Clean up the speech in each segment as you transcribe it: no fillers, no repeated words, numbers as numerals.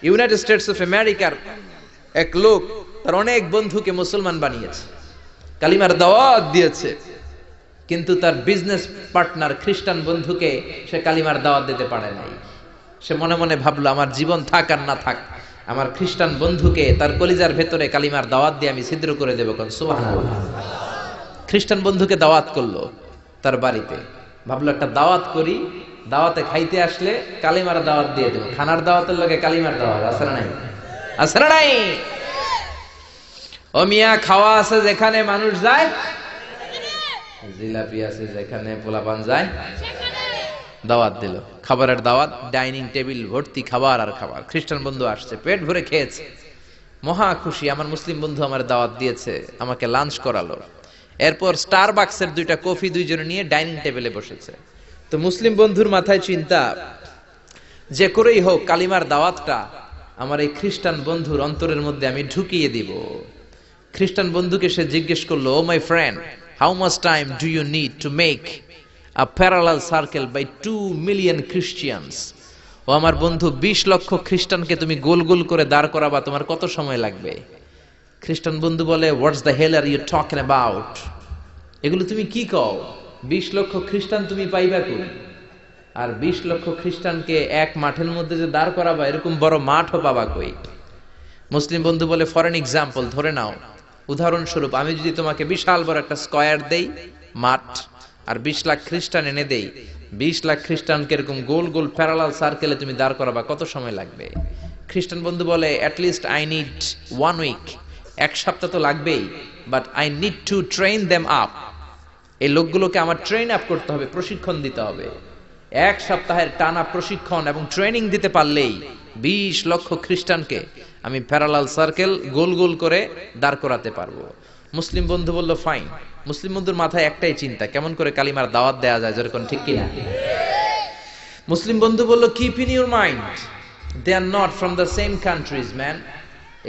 United States of আমেরিকার এক লোক তার অনেক বন্ধুকে মুসলমান বানিয়েছে, কালিমার দাওয়াত দিয়েছে, কিন্তু তার বিজনেস পার্টনার খ্রিস্টান বন্ধুকে সে কালিমার দাওয়াত দিতে পারে নাই। সে মনে মনে ভাবলো, আমার জীবন থাক আর না থাক, আমার খ্রিস্টান বন্ধুকে তার কলিজার ভেতরে কালিমার দাওয়াত দিয়ে আমি ছিদ্র করে দেবো। কোন সুবহানাল্লাহ। খ্রিস্টান বন্ধুকে দাওয়াত করলো তার বাড়িতে, ভাবলো একটা দাওয়াত করি, দাওয়াতে খাইতে আসলে কালিমার দাওয়াত দিয়ে দেবো। খানার দাওয়াতের লগে কালিমার দাওয়াত আছে না নাই? আছে না নাই? ও মিয়া, খাওয়া আছে যেখানে মানুষ যায়, জিলাপি আছে যেখানে পোলাপান যায়, দাওয়াত দিল, খাবারের দাওয়াত, ডাইনিং টেবিল ভর্তি খাবার আর খাবার। খ্রিস্টান বন্ধু আসছে, পেট ভরে খেয়েছে, মহা খুশি, আমার মুসলিম বন্ধু আমার দাওয়াত দিয়েছে, আমাকে লাঞ্চ করালো। এরপর স্টারবাকসের 2টা কফি দুইজনে নিয়ে ডাইনিং টেবিলে বসেছে। তো মুসলিম বন্ধুর মাথায় চিন্তা, যে করেই হোক কালিমার দাওয়াতটা আমার এই খ্রিস্টান বন্ধুর অন্তরের মধ্যে আমি ঢুকিয়ে দিব। খ্রিস্টান বন্ধুকে সে জিজ্ঞেস করলো, oh my friend, how much time do you need to make a parallel circle by 2 million Christians? ও আমার বন্ধু, 20 লক্ষ খ্রিস্টানকে তুমি গোল গোল করে দাঁড় করাবা, তোমার কত সময় লাগবে? খ্রিস্টান বন্ধু বলে, what's the hell are you talking about? এগুলো তুমি কি কও? 20 লক্ষ খ্রিস্টান তুমি পাইবা কই? আর 20 লক্ষ খ্রিস্টানকে এক মাঠের মধ্যে যে দাঁড় করাবা, এরকম বড় মাঠও পাবা কই? মুসলিম বন্ধু বলে, ফর এন এক্সাম্পল, ধরে নাও, উদাহরণস্বরূপ আমি যদি তোমাকে বিশাল বড় একটা স্কয়ার দেই, মাঠ, আর 20 লাখ খ্রিস্টান এনে দেই, 20 লাখ খ্রিস্টানকে এরকম গোল গোল প্যারালাল সার্কেলে তুমি দাঁড় করাবা, কত সময় লাগবে? খ্রিস্টান বন্ধু বলে, at least I need 1 week, 1 সপ্তাহ তো লাগবেই, but I need to train them up. এই লোকগুলোকে আমার ট্রেন আপ করতে হবে, প্রশিক্ষণ দিতে হবে। 1 সপ্তাহের টানা প্রশিক্ষণ এবং ট্রেনিং দিতে পারলেই 20 লক্ষ খ্রিস্টানকে আমি প্যারালাল সার্কেল গোল গোল করে দাঁড় করাতে পারবো। মুসলিম বন্ধু বলল, ফাইন। মুসলিম বন্ধুর মাথায় একটাই চিন্তা, কেমন করে কালিমার দাওয়াত দেয়া যায়, যেরকম, ঠিক কিনা? মুসলিম বন্ধু বলল, keep in your mind, they are not from the same countries man.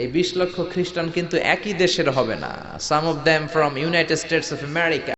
এই 20 লক্ষ খ্রিস্টান কিন্তু একই দেশের হবে না। Some of them from United States of America.